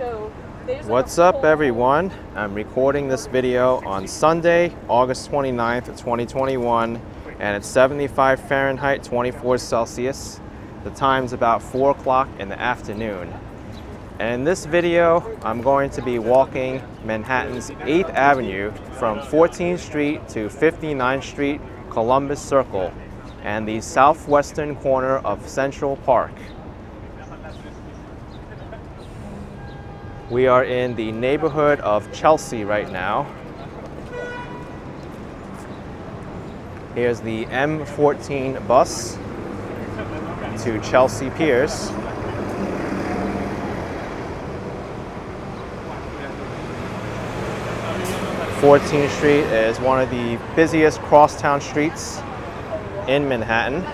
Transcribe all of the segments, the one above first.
What's up, everyone? I'm recording this video on Sunday, August 29th, 2021, and it's 75 Fahrenheit, 24 Celsius. The time's about 4 o'clock in the afternoon. And in this video, I'm going to be walking Manhattan's 8th Avenue from 14th Street to 59th Street, Columbus Circle, and the southwestern corner of Central Park. We are in the neighborhood of Chelsea right now. Here's the M14 bus to Chelsea Piers. Fourteenth Street is one of the busiest crosstown streets in Manhattan.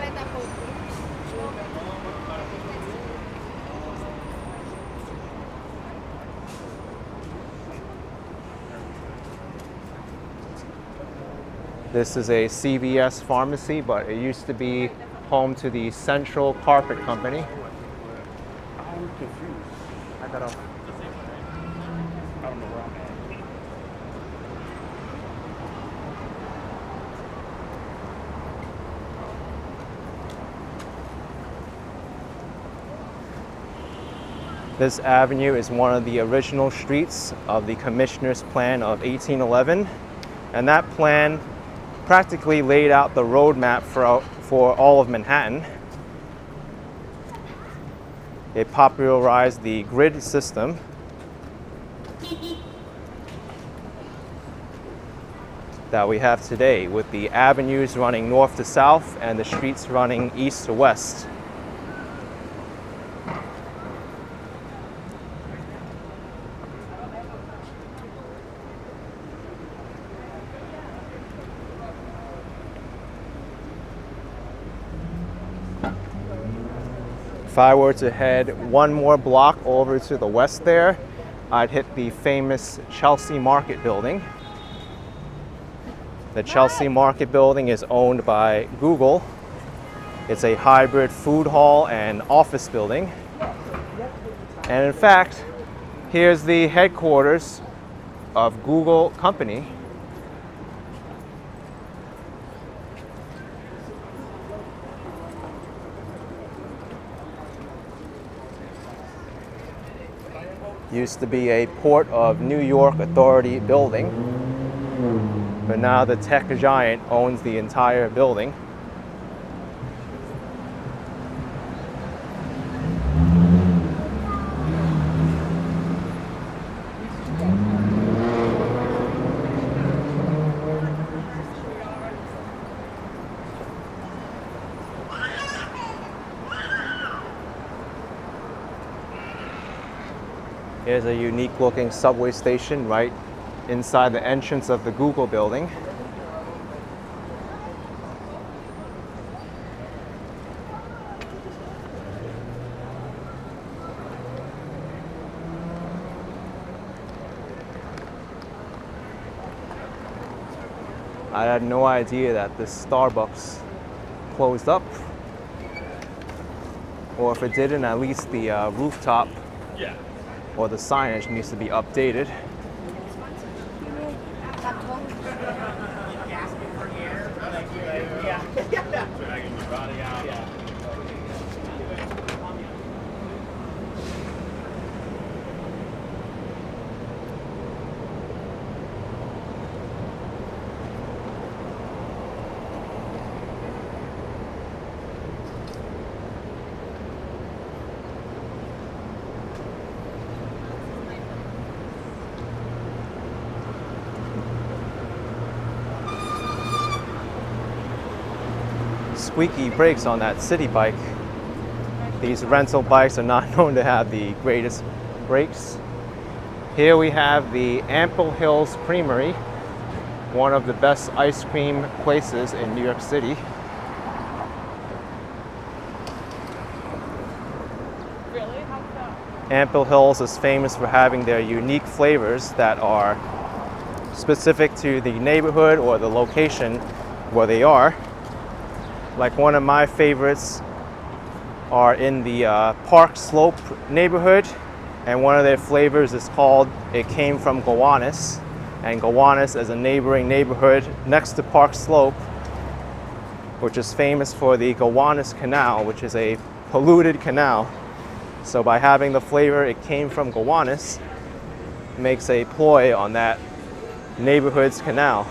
This is a CVS pharmacy, but it used to be home to the Central Carpet Company. I'm confused. I got off. I don't know where I'm at. This avenue is one of the original streets of the Commissioner's Plan of 1811, and that plan practically laid out the roadmap for all of Manhattan. It popularized the grid system. That we have today, with the avenues running north to south and the streets running east to west. If I were to head one more block over to the west there, I'd hit the famous Chelsea Market building. The Chelsea Market building is owned by Google. It's a hybrid food hall and office building. And in fact, here's the headquarters of Google company. Used to be a Port of New York Authority building, but now the tech giant owns the entire building. Here's a unique looking subway station right inside the entrance of the Google building. I had no idea that this Starbucks closed up. Or if it didn't, at least the rooftop or the signage needs to be updated. Squeaky brakes on that city bike. These rental bikes are not known to have the greatest brakes. Here we have the Ample Hills Creamery, one of the best ice cream places in New York City. Really? How's that? Ample Hills is famous for having their unique flavors that are specific to the neighborhood or the location where they are. Like one of my favorites are in the Park Slope neighborhood. And one of their flavors is called It Came from Gowanus. And Gowanus is a neighboring neighborhood next to Park Slope, which is famous for the Gowanus Canal, which is a polluted canal. So by having the flavor It Came from Gowanus, it makes a ploy on that neighborhood's canal.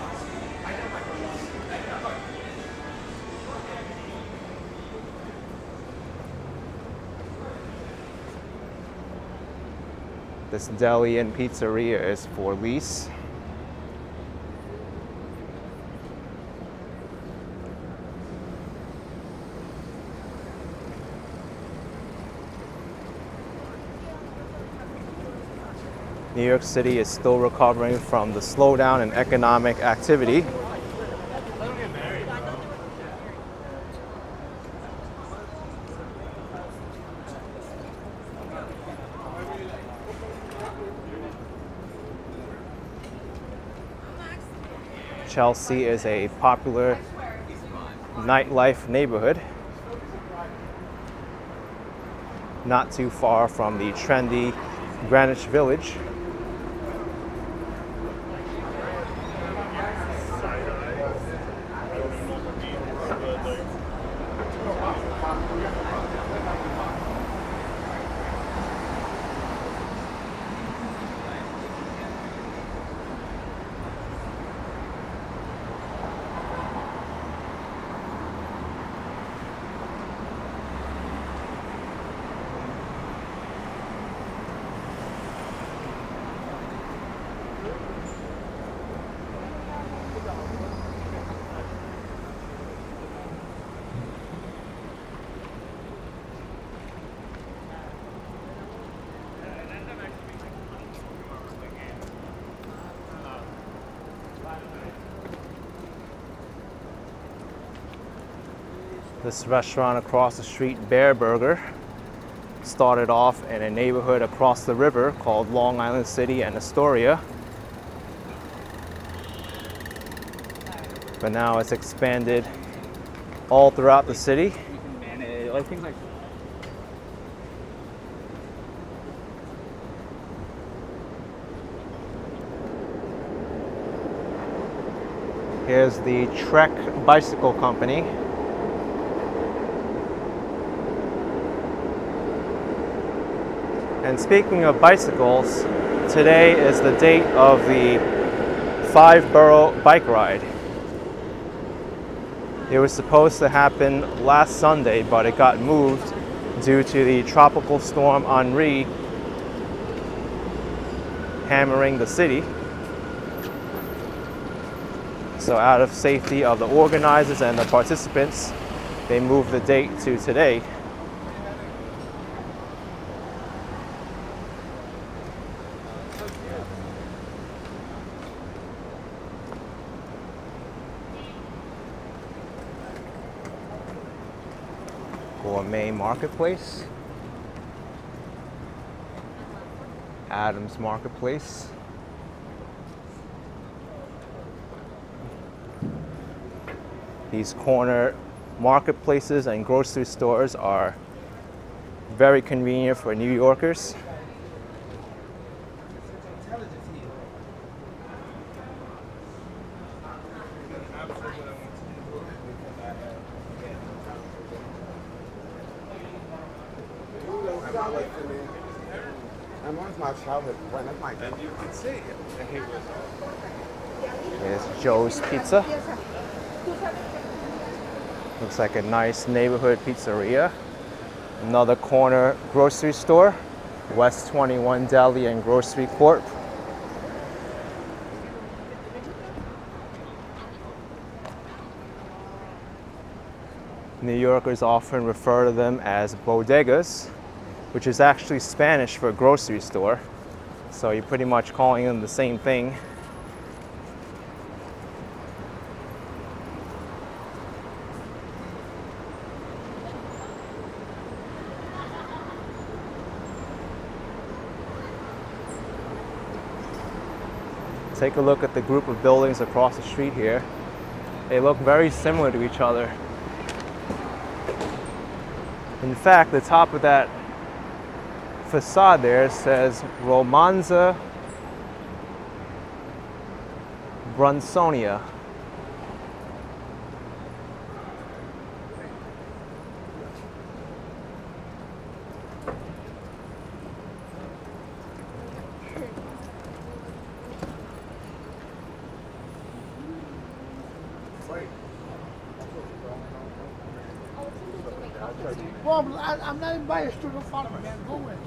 This deli and pizzeria is for lease. New York City is still recovering from the slowdown in economic activity. Chelsea is a popular nightlife neighborhood, not too far from the trendy Greenwich Village. This restaurant across the street, Bear Burger, started off in a neighborhood across the river called Long Island City and Astoria. But now it's expanded all throughout the city. Here's the Trek Bicycle Company. And speaking of bicycles, today is the date of the 5-borough bike ride. It was supposed to happen last Sunday, but it got moved due to the tropical storm Henri hammering the city. So out of safety of the organizers and the participants, they moved the date to today. Gourmet Marketplace, Adams Marketplace, these corner marketplaces and grocery stores are very convenient for New Yorkers. My childhood friend, that's my friend. You can see. Here's Joe's Pizza. Looks like a nice neighborhood pizzeria. Another corner grocery store, West 21 Deli and Grocery Corp. New Yorkers often refer to them as bodegas, which is actually Spanish for grocery store. So you're pretty much calling them the same thing. Take a look at the group of buildings across the street here. They look very similar to each other. In fact, the top of that facade there says Romanza Brunsonia. Well, I'm not invited to the farm, man. Go with it.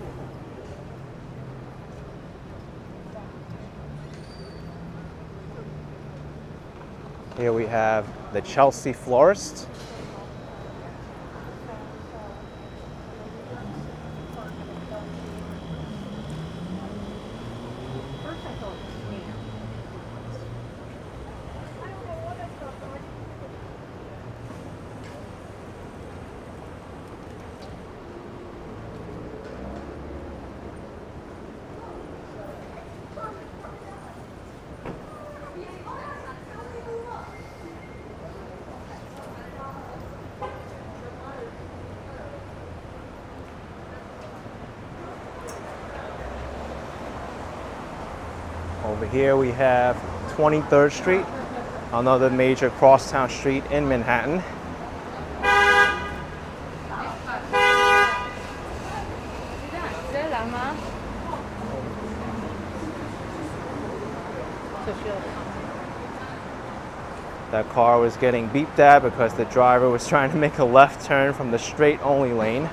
Here we have the Chelsea florist. Over here we have 23rd Street, another major crosstown street in Manhattan. That car was getting beeped at because the driver was trying to make a left turn from the straight only lane.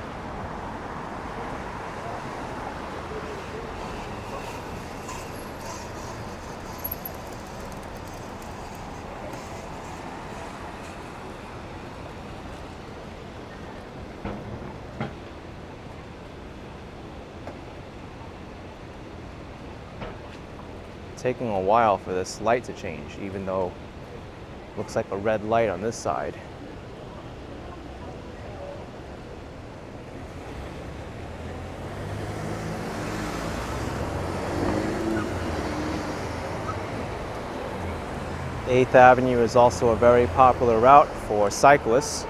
Taking a while for this light to change, even though it looks like a red light on this side. Eighth Avenue is also a very popular route for cyclists.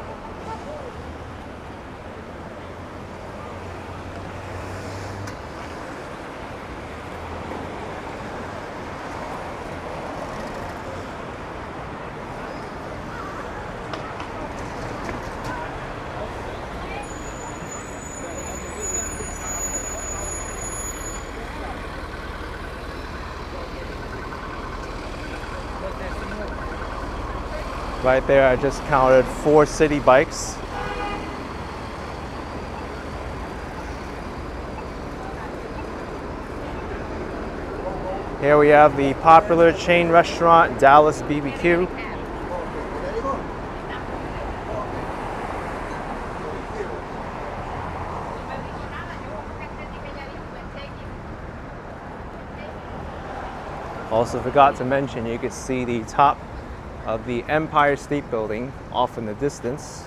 Right there, I just counted 4 city bikes. Here we have the popular chain restaurant, Dallas BBQ. Also forgot to mention, you could see the top of the Empire State Building off in the distance.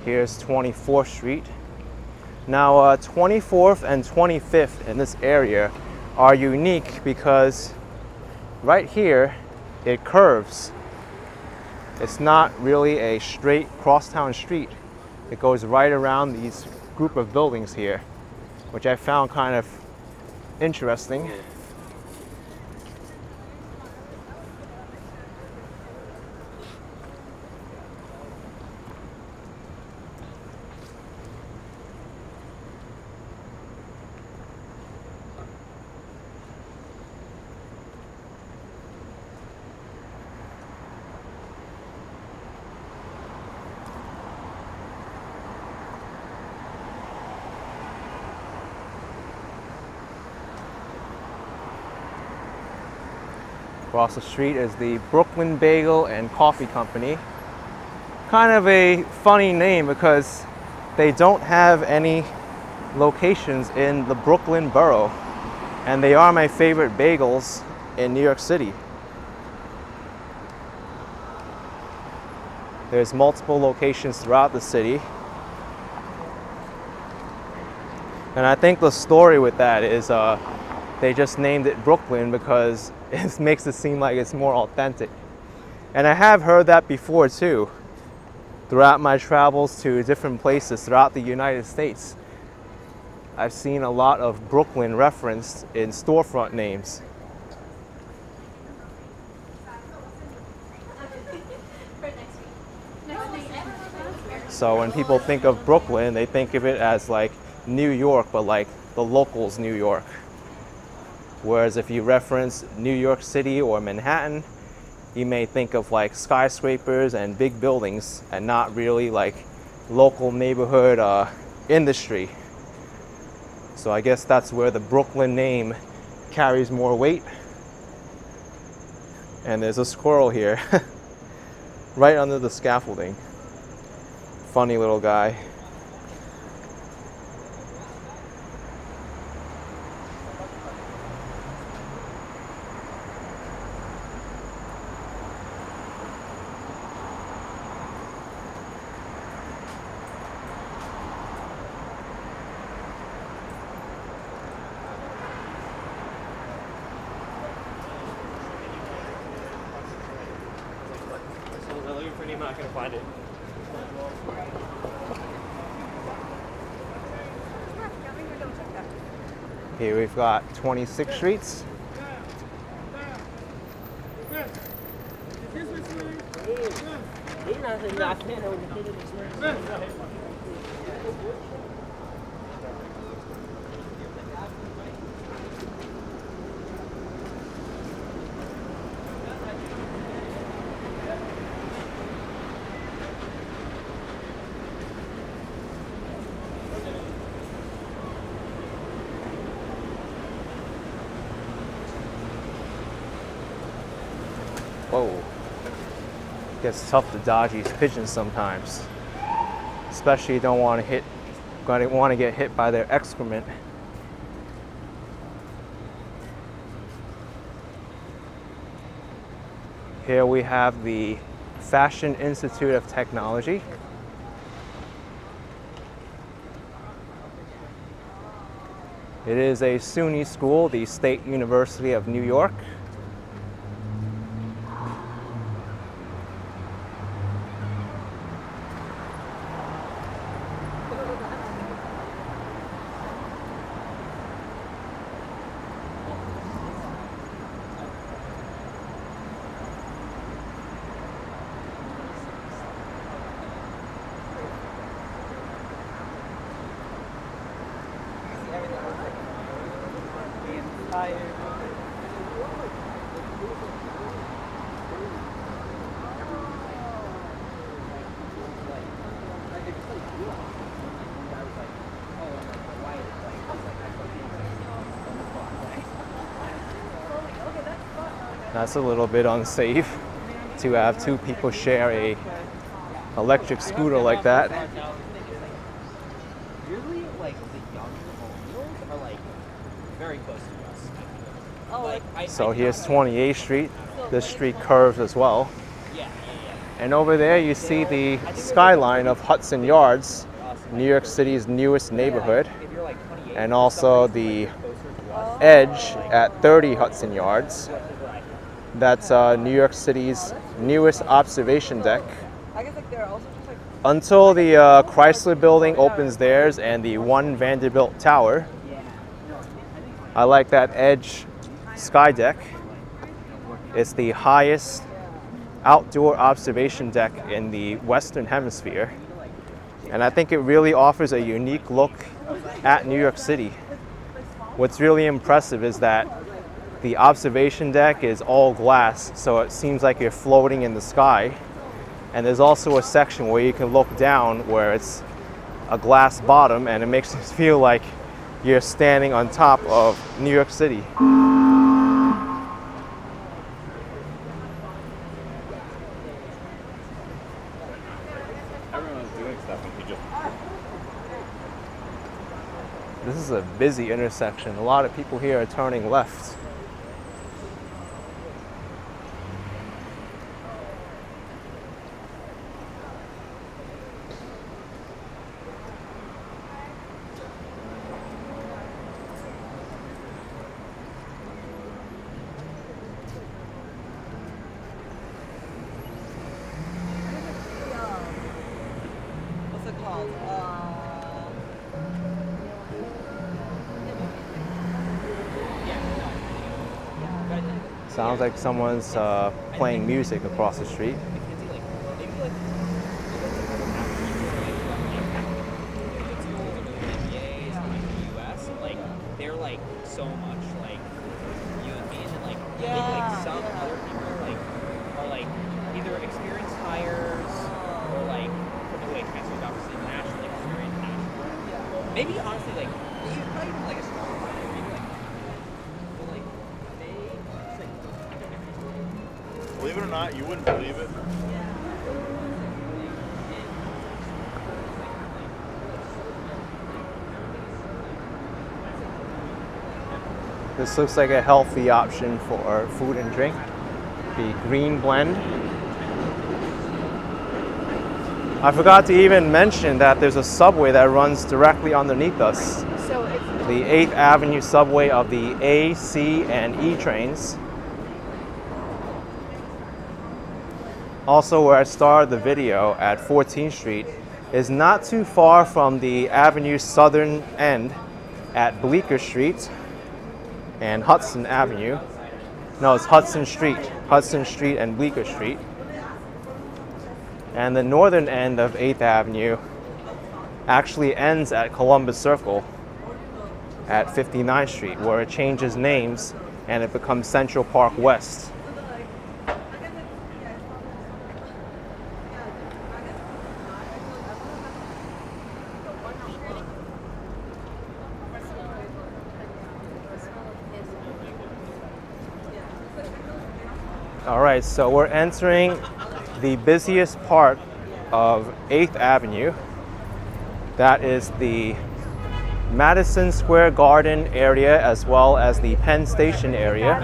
Here's 24th Street. Now 24th and 25th in this area are unique because right here it curves. It's not really a straight crosstown street. It goes right around these group of buildings here, which I found kind of interesting. Across the street is the Brooklyn Bagel and Coffee Company. Kind of a funny name because they don't have any locations in the Brooklyn borough, and they are my favorite bagels in New York City. There's multiple locations throughout the city. And I think the story with that is they just named it Brooklyn because it makes it seem like it's more authentic. And I have heard that before too, throughout my travels to different places throughout the United States. I've seen a lot of Brooklyn referenced in storefront names. So when people think of Brooklyn, they think of it as like New York, but like the locals' New York. Whereas if you reference New York City or Manhattan, you may think of like skyscrapers and big buildings and not really like local neighborhood industry. So I guess that's where the Brooklyn name carries more weight. And there's a squirrel here, right under the scaffolding. Funny little guy. I'm not gonna find it. Here we've got 26 streets. Whoa. Gets tough to dodge these pigeons sometimes. Especially you don't want to get hit by their excrement. Here we have the Fashion Institute of Technology. It is a SUNY school, the State University of New York. That's a little bit unsafe to have two people share a electric scooter like that. Really, like the young millennials are like very close to us. Like, So here's 28th Street. This street curves as well. And over there you see the skyline of Hudson Yards, New York City's newest neighborhood, and also the edge at 30 Hudson Yards. That's New York City's newest observation deck. Until the Chrysler Building opens theirs and the One Vanderbilt Tower. I like that edge sky deck. It's the highest outdoor observation deck in the Western Hemisphere. And I think it really offers a unique look at New York City. What's really impressive is that the observation deck is all glass, so it seems like you're floating in the sky. And there's also a section where you can look down where it's a glass bottom, and it makes it feel like you're standing on top of New York City. Everyone's doing stuff and you just... This is a busy intersection. A lot of people here are turning left. Sounds like someone's playing music across the street. They're like so much like you and me, and like maybe like some other people like are like either experienced hires or like from the way transfer is obviously nationally experienced national. Maybe honestly like not even like a strong hire, maybe like but like they just like Believe it or not, you wouldn't believe it. This looks like a healthy option for food and drink. The green blend. I forgot to even mention that there's a subway that runs directly underneath us. So it's The 8th Avenue subway of the A, C, and E trains. Also, where I started the video at 14th Street is not too far from the Avenue's southern end at Bleecker Street and Hudson Avenue. No, it's Hudson Street and Bleecker Street. And the northern end of 8th Avenue actually ends at Columbus Circle at 59th Street, where it changes names and it becomes Central Park West. All right, so we're entering the busiest part of 8th Avenue. That is the Madison Square Garden area as well as the Penn Station area.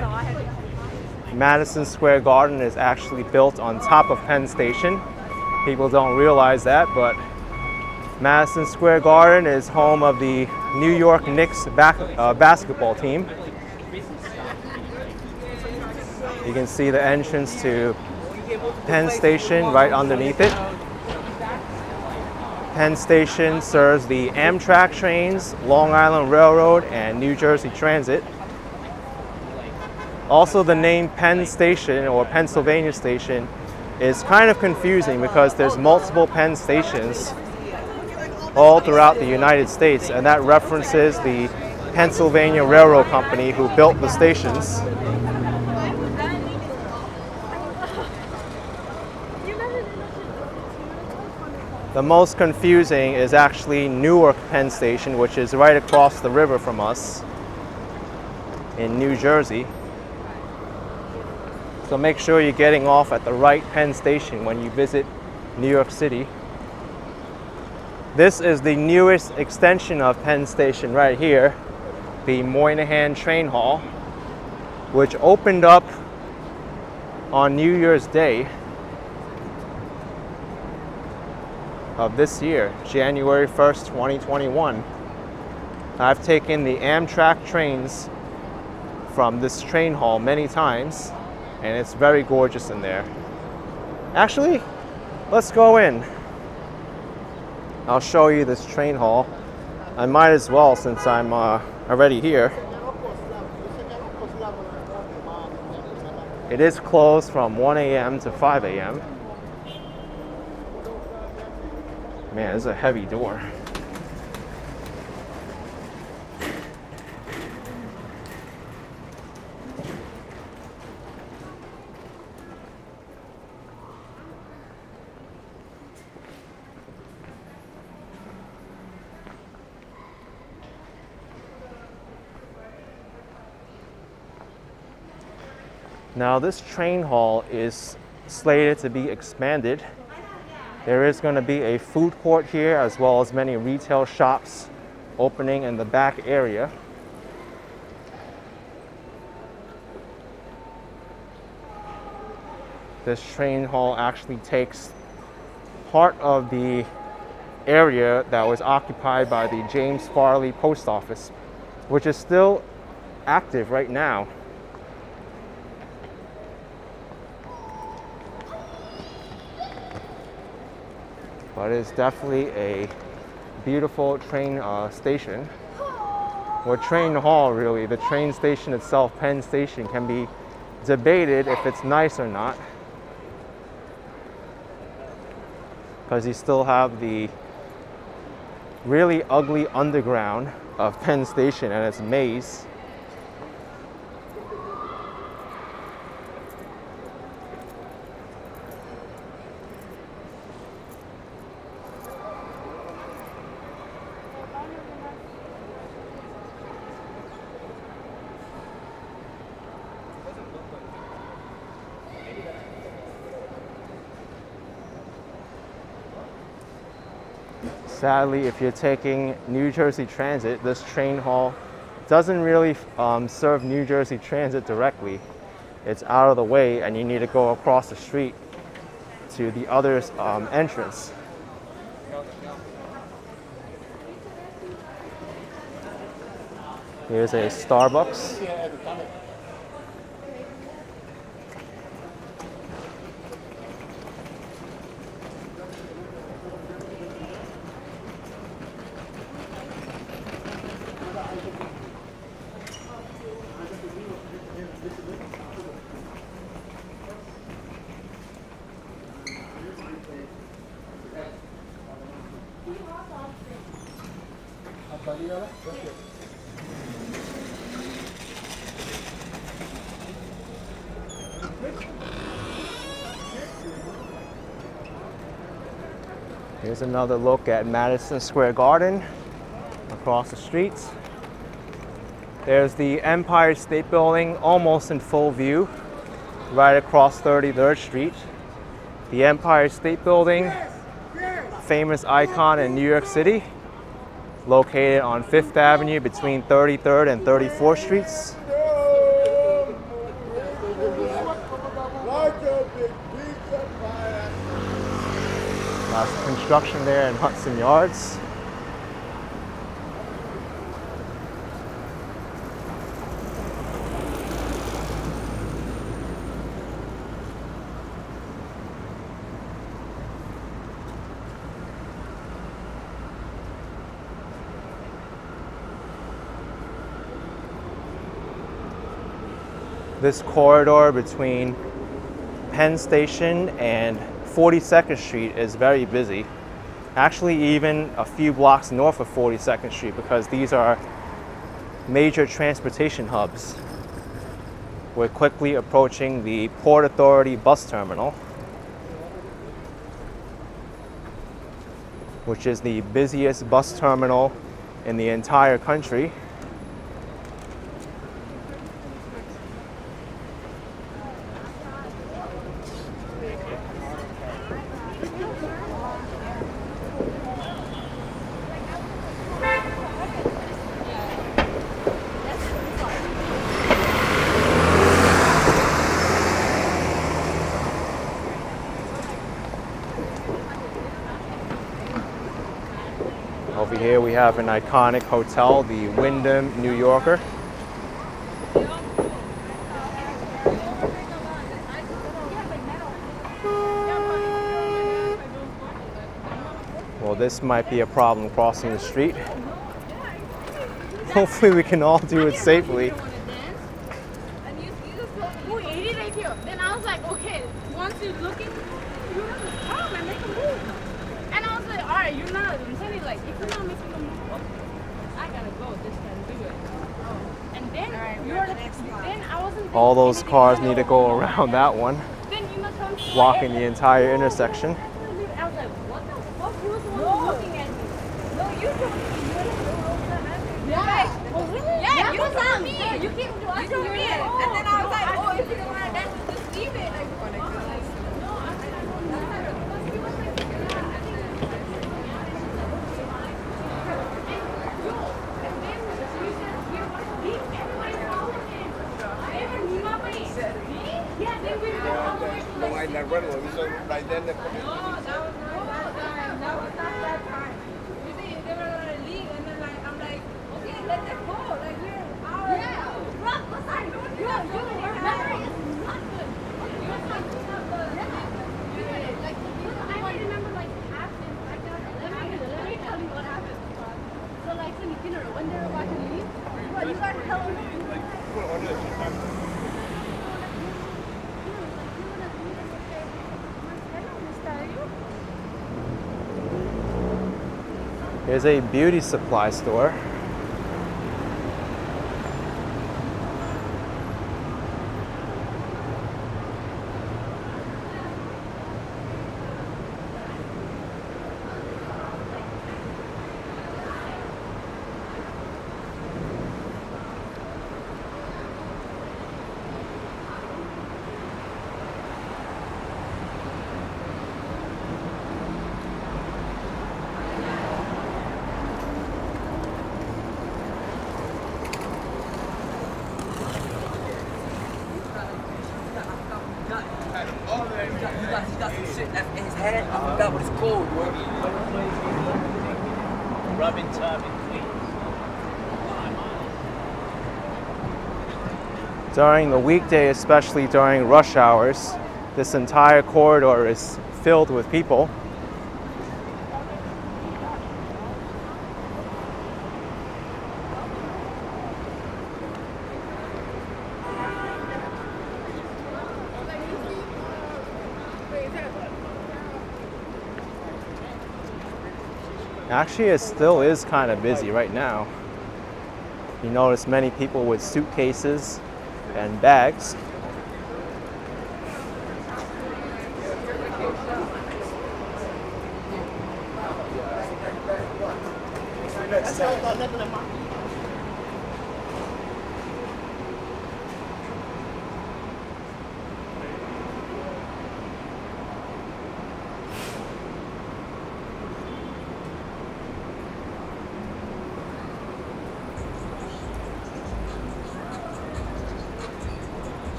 Madison Square Garden is actually built on top of Penn Station. People don't realize that, but Madison Square Garden is home of the New York Knicks basketball team. You can see the entrance to Penn Station right underneath it. Penn Station serves the Amtrak trains, Long Island Railroad, and New Jersey Transit. Also, the name Penn Station or Pennsylvania Station is kind of confusing because there's multiple Penn stations all throughout the United States, and that references the Pennsylvania Railroad Company who built the stations. The most confusing is actually Newark Penn Station, which is right across the river from us in New Jersey. So make sure you're getting off at the right Penn Station when you visit New York City. This is the newest extension of Penn Station right here, the Moynihan Train Hall, which opened up on New Year's Day of this year, January 1st, 2021. I've taken the Amtrak trains from this train hall many times, and it's very gorgeous in there. Actually, let's go in. I'll show you this train hall. I might as well since I'm already here. It is closed from 1 a.m. to 5 a.m. Man, this is a heavy door. Now this train hall is slated to be expanded. There is going to be a food court here as well as many retail shops opening in the back area. This train hall actually takes part of the area that was occupied by the James Farley Post Office, which is still active right now. But it's definitely a beautiful train station, or train hall really. The train station itself, Penn Station, can be debated if it's nice or not, because you still have the really ugly underground of Penn Station and its maze. Sadly, if you're taking New Jersey Transit, this train hall doesn't really serve New Jersey Transit directly. It's out of the way and you need to go across the street to the other entrance. Here's a Starbucks. Here's another look at Madison Square Garden across the streets. There's the Empire State Building almost in full view right across 33rd Street. The Empire State Building, famous icon in New York City, located on 5th Avenue between 33rd and 34th Streets. Lots of construction there in Hudson Yards. This corridor between Penn Station and 42nd Street is very busy. Actually, even a few blocks north of 42nd Street, because these are major transportation hubs. We're quickly approaching the Port Authority bus terminal, which is the busiest bus terminal in the entire country. Over here we have an iconic hotel, the Wyndham New Yorker. Well, this might be a problem crossing the street. Hopefully we can all do it safely. Then I was like, okay, once you're looking, you have to come and make a move. And I was like, all right, you're not, I'm telling you, like, if you're not making a move, I gotta go this time, do it. And then, you're the next one. Then I wasn't. All those cars need to go around that one, Then you must come blocking the entire intersection. I was like, what the fuck? He was the one looking at me. No, you told me. Yeah. Oh, really? Yeah, you told me. Yeah, you came to us. You told me. And then I was like, oh, if you don't want to dance, just leave it. Like, no, I Right then, No, that was not that time. You see, they were gonna leave, and then like I'm like, okay, let them go. Like we're out. Yeah, rock. I know you. Your memory is not good. You're not good. Like I remember like happened. Let me tell you what happened. So like in dinner when they were about to leave, you guys held. Here's a beauty supply store. He got some shit that's in his head. I forgot what it's called. Rubbing tub in Queens. During the weekday, especially during rush hours, this entire corridor is filled with people. Actually, it still is kind of busy right now. You notice many people with suitcases and bags.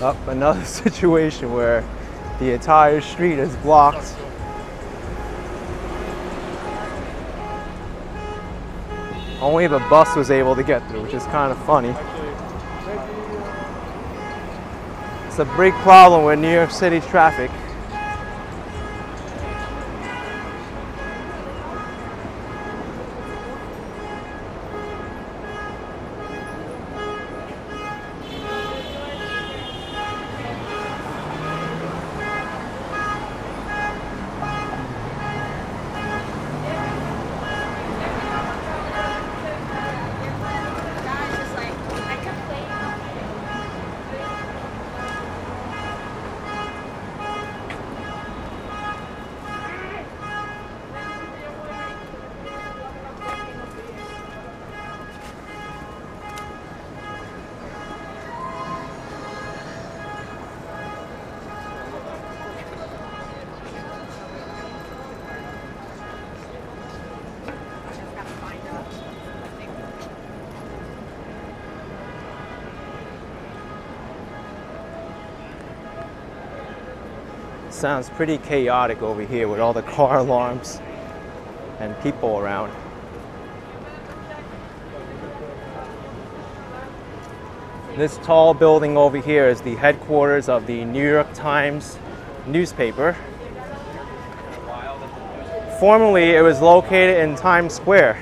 Up another situation where the entire street is blocked. Only the bus was able to get through, which is kind of funny. It's a big problem with New York City traffic. Sounds pretty chaotic over here with all the car alarms and people around. This tall building over here is the headquarters of the New York Times newspaper. Formerly, it was located in Times Square.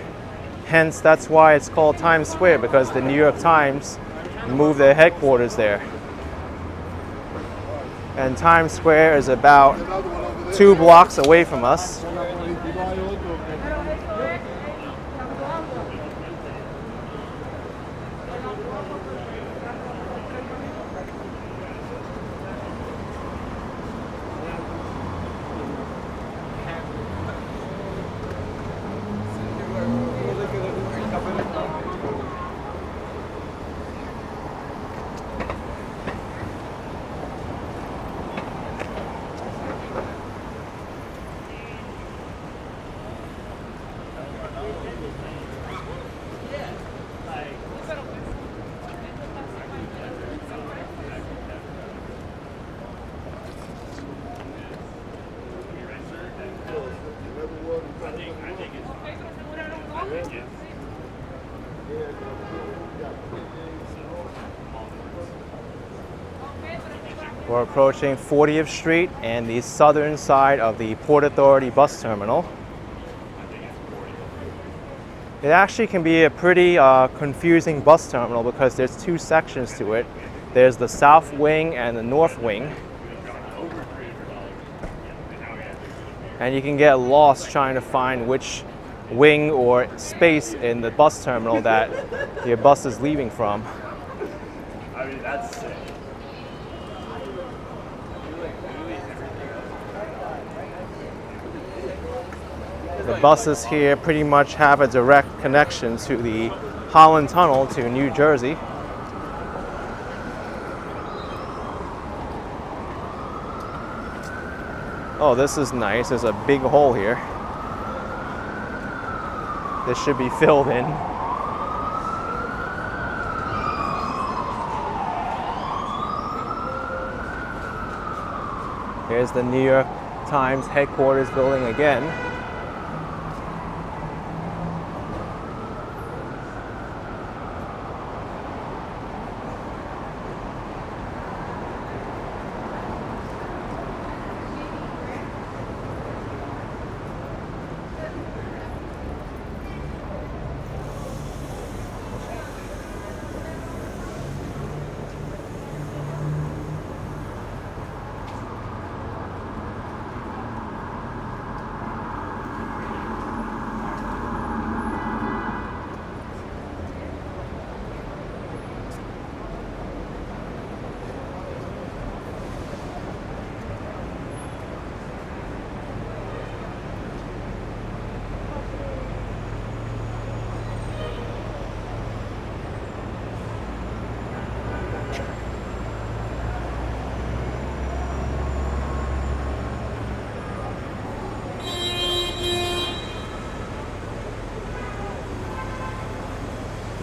Hence, that's why it's called Times Square, because the New York Times moved their headquarters there. And Times Square is about 2 blocks away from us. We're approaching 40th Street and the southern side of the Port Authority bus terminal. It actually can be a pretty confusing bus terminal because there's 2 sections to it. There's the south wing and the north wing. and you can get lost trying to find which wing or space in the bus terminal that your bus is leaving from. I mean, that's sick. The buses here pretty much have a direct connection to the Holland Tunnel to New Jersey. Oh, this is nice. There's a big hole here. This should be filled in. Here's the New York Times headquarters building again.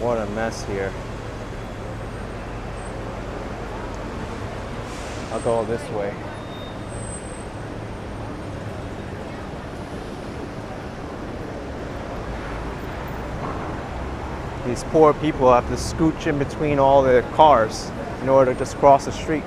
What a mess here. I'll go this way. These poor people have to scooch in between all the cars in order to just cross the street.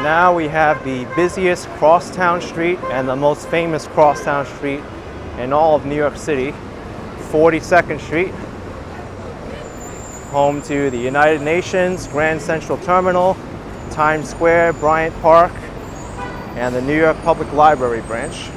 Now we have the busiest crosstown street and the most famous crosstown street in all of New York City, 42nd Street, home to the United Nations, Grand Central Terminal, Times Square, Bryant Park, and the New York Public Library branch.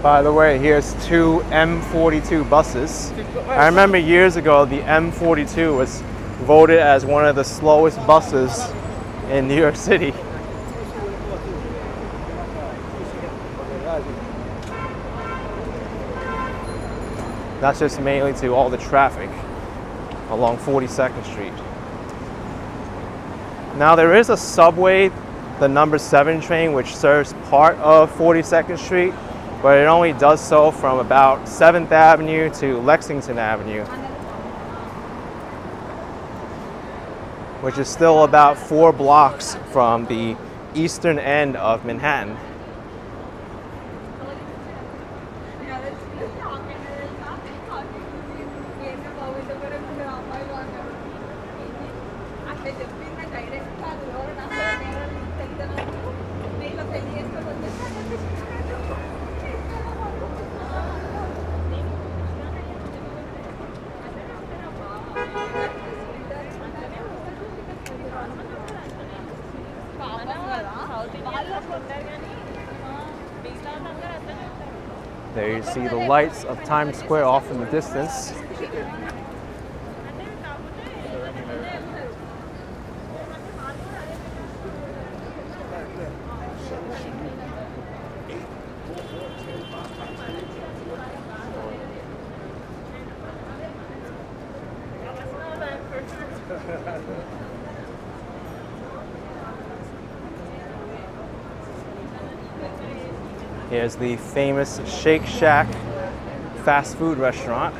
By the way, here's two M42 buses. I remember years ago the M42 was voted as one of the slowest buses in New York City. That's just mainly to all the traffic along 42nd Street. Now there is a subway, the number 7 train, which serves part of 42nd Street, but it only does so from about 7th Avenue to Lexington Avenue, which is still about 4 blocks from the eastern end of Manhattan. There you see the lights of Times Square off in the distance. Here's the famous Shake Shack fast food restaurant.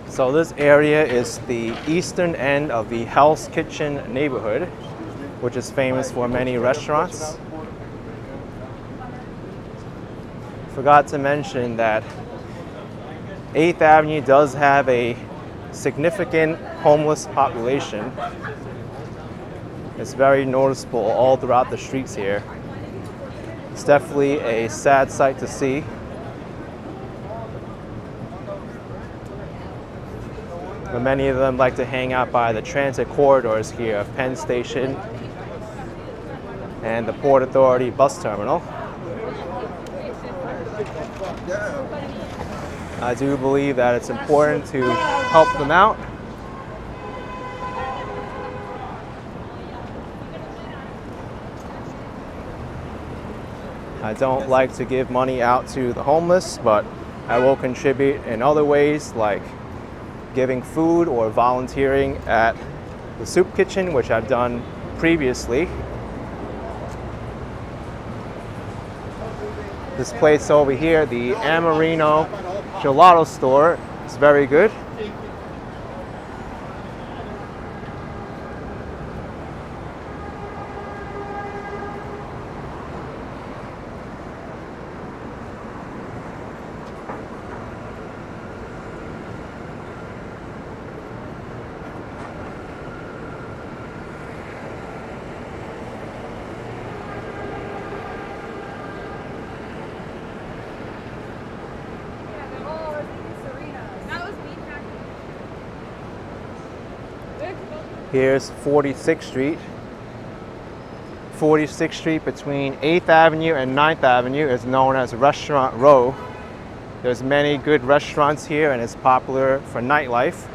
So this area is the eastern end of the Hell's Kitchen neighborhood, which is famous for many restaurants. Forgot to mention that 8th Avenue does have a significant homeless population. It's very noticeable all throughout the streets here. It's definitely a sad sight to see. But many of them like to hang out by the transit corridors here of Penn Station and the Port Authority bus terminal. I do believe that it's important to help them out. I don't like to give money out to the homeless, but I will contribute in other ways, like giving food or volunteering at the soup kitchen, which I've done previously. This place over here, the Amarino Gelato Store, is very good. Here's 46th Street. 46th Street between 8th Avenue and 9th Avenue is known as Restaurant Row. There's many good restaurants here and it's popular for nightlife.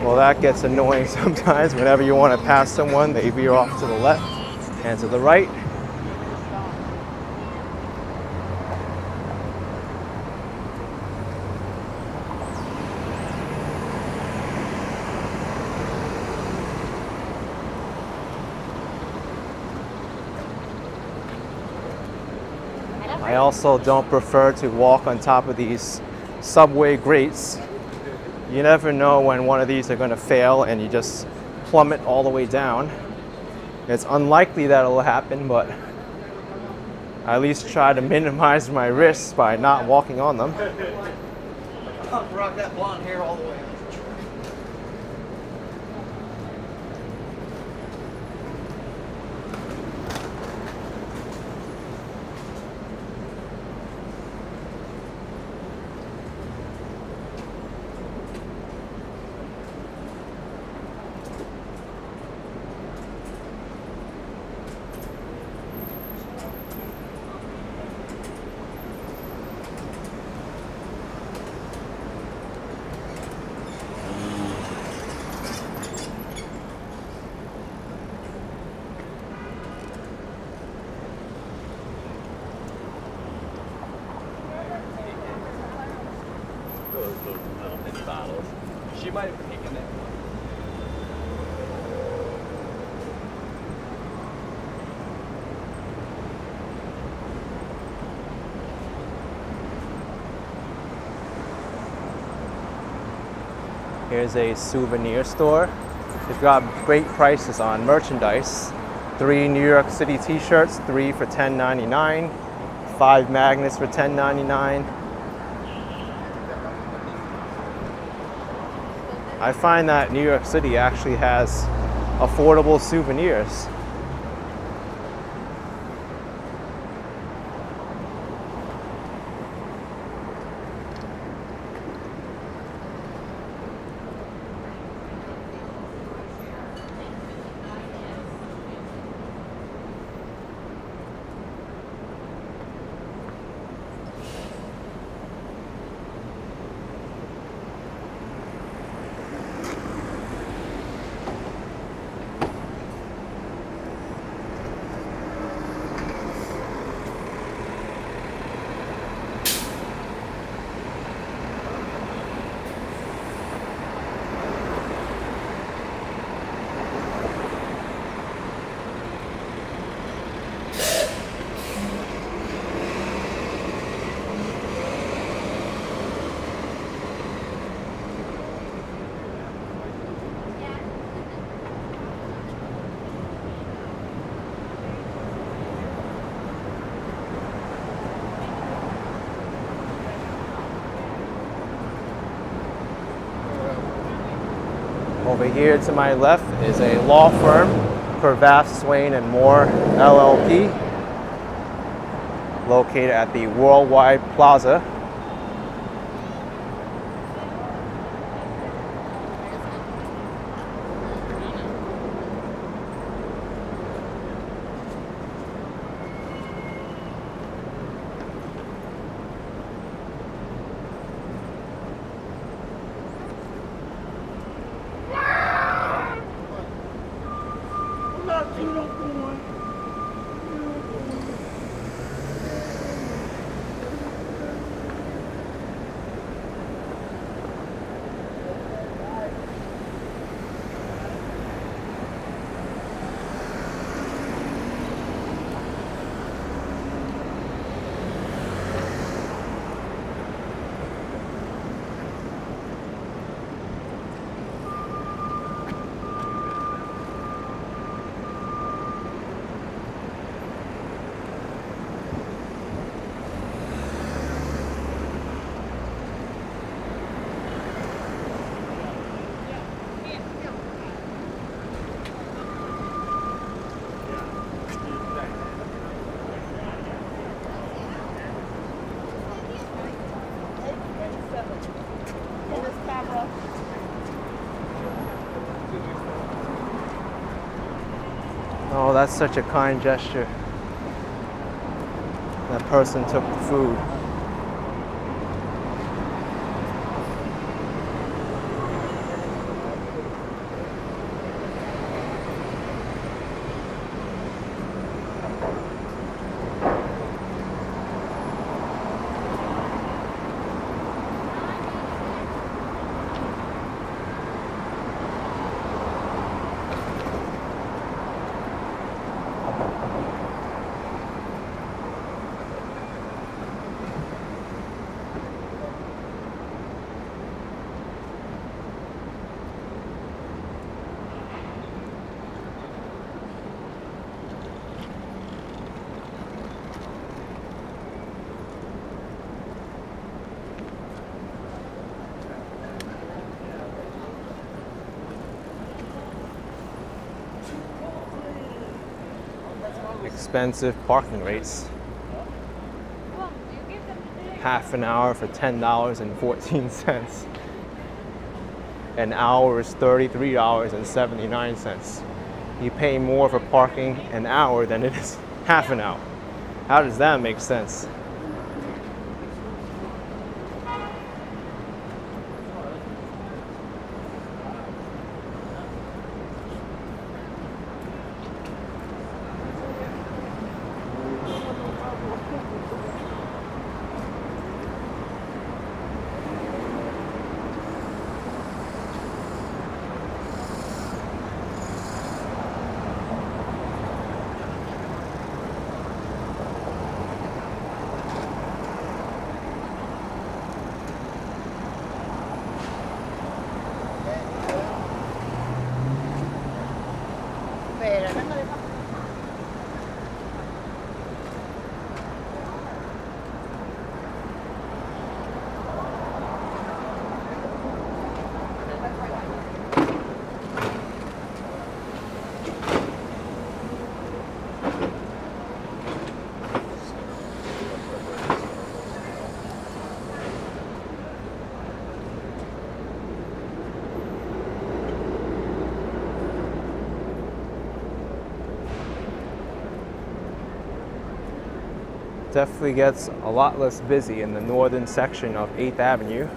Well, that gets annoying sometimes. Whenever you want to pass someone, they veer off to the left and to the right. I also don't prefer to walk on top of these subway grates. You never know when one of these are going to fail and you just plummet all the way down. It's unlikely that it'll happen, but I at least try to minimize my risks by not walking on them. Rock that blonde hair all the way. might have taken it. Here's a souvenir store. They've got great prices on merchandise. 3 New York City t-shirts, 3 for $10.99. 5 magnets for $10.99. I find that New York City actually has affordable souvenirs. Over here to my left is a law firm, Cravath, Swaine & Moore, LLP, located at the Worldwide Plaza. Oh, that's such a kind gesture. That person took the food. Expensive parking rates. Half an hour for $10.14. An hour is $33.79. You pay more for parking an hour than it is half an hour. How does that make sense? Definitely gets a lot less busy in the northern section of 8th Avenue.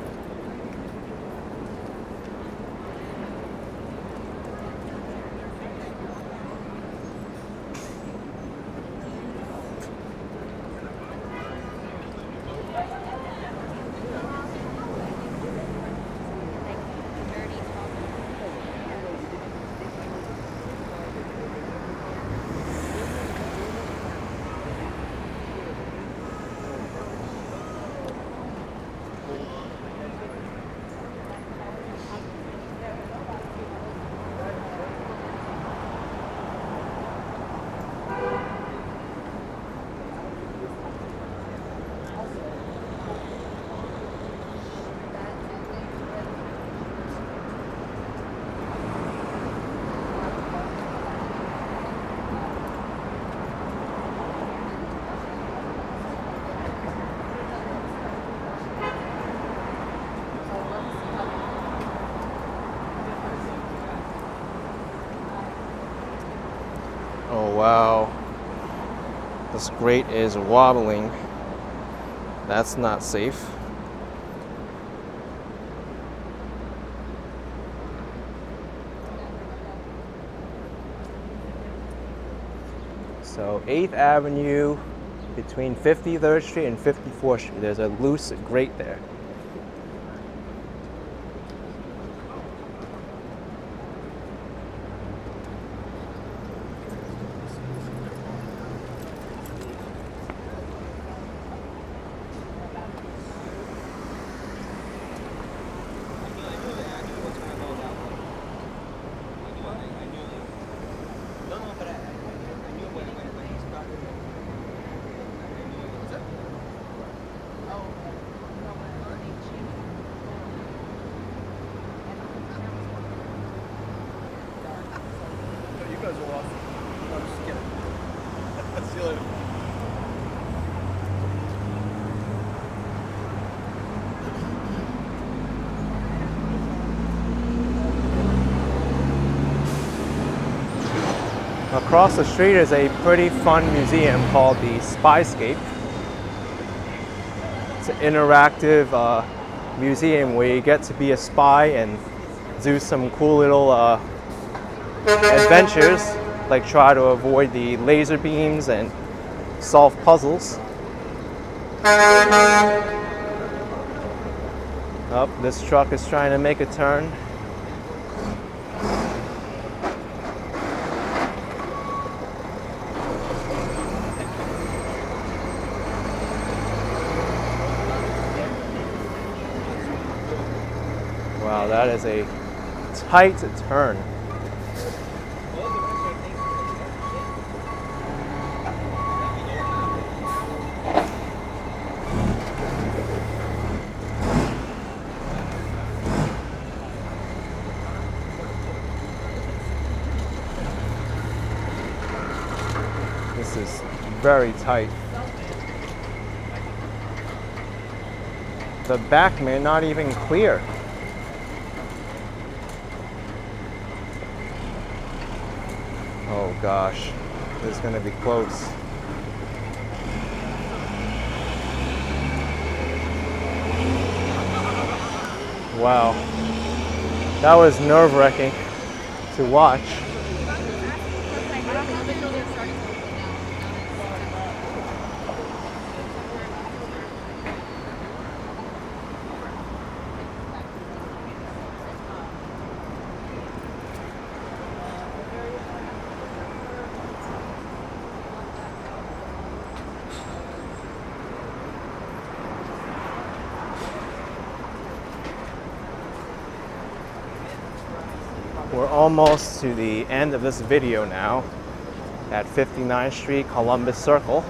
Oh wow, this grate is wobbling. That's not safe. So 8th Avenue between 53rd Street and 54th Street, there's a loose grate there. Across the street is a pretty fun museum called the Spyscape. It's an interactive museum where you get to be a spy and do some cool little adventures, like try to avoid the laser beams and solve puzzles. Oh, this truck is trying to make a turn. Wow, that is a tight turn. This is very tight. The back may not even clear. Oh gosh, this is going to be close. Wow, that was nerve-wracking to watch. We're almost to the end of this video now at 59th Street, Columbus Circle.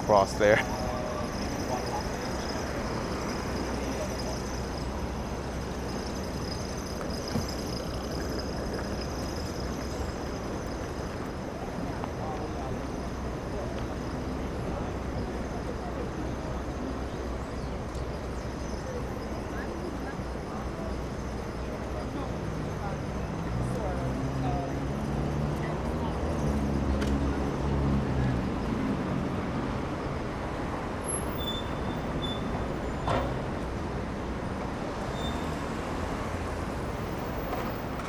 across there.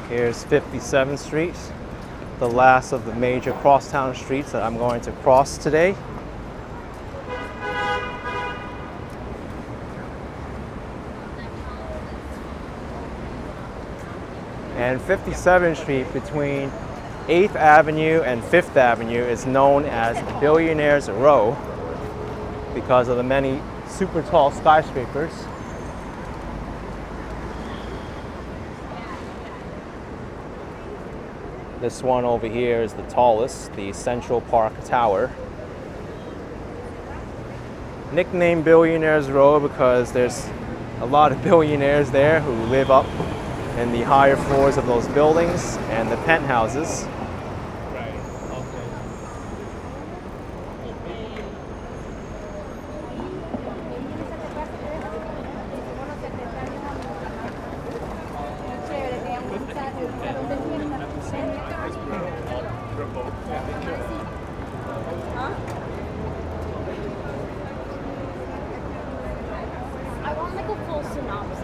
Here's 57th Street, the last of the major crosstown streets that I'm going to cross today. And 57th Street between 8th Avenue and 5th Avenue is known as Billionaires Row because of the many super tall skyscrapers. This one over here is the tallest, the Central Park Tower. Nicknamed Billionaires Row because there's a lot of billionaires there who live up in the higher floors of those buildings and the penthouses. I want like a full synopsis.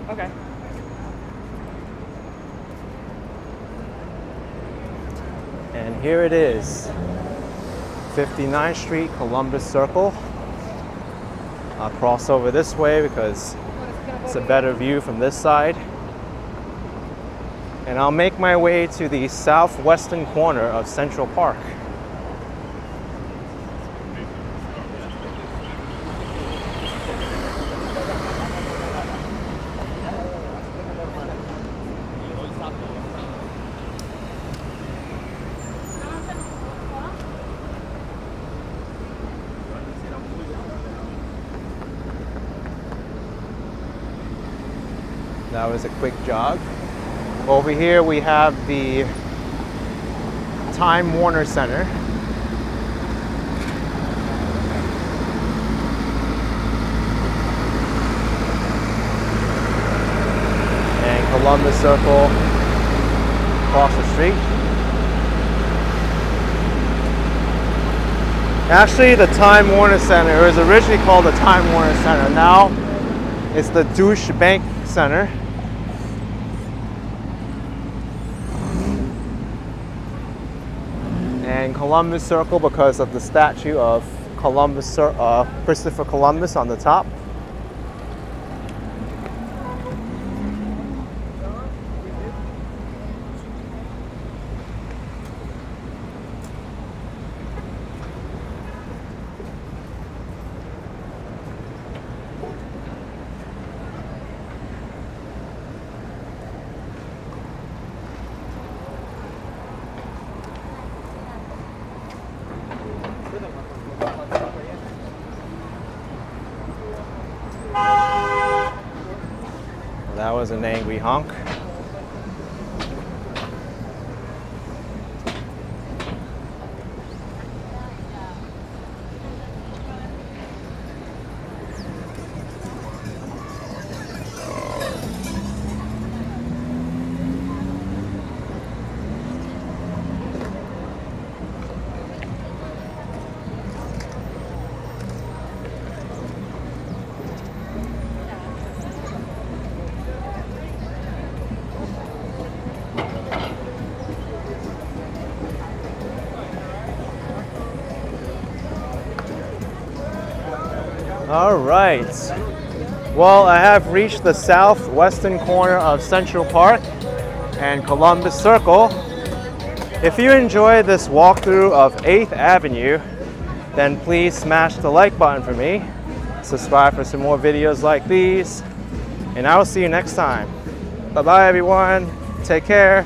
Okay. And here it is, 59th Street, Columbus Circle. I'll cross over this way because it's a better view from this side. And I'll make my way to the southwestern corner of Central Park. That was a quick jog. Over here we have the Time Warner Center. And Columbus Circle across the street. Actually, the Time Warner Center was originally called the Time Warner Center. Now it's the Deutsche Bank Center. And Columbus Circle because of the statue of Christopher Columbus on the top. was an angry honk. All right. Well, I have reached the southwestern corner of Central Park and Columbus Circle. If you enjoyed this walkthrough of 8th Avenue, then please smash the like button for me. Subscribe for some more videos like these, and I will see you next time. Bye-bye, everyone. Take care.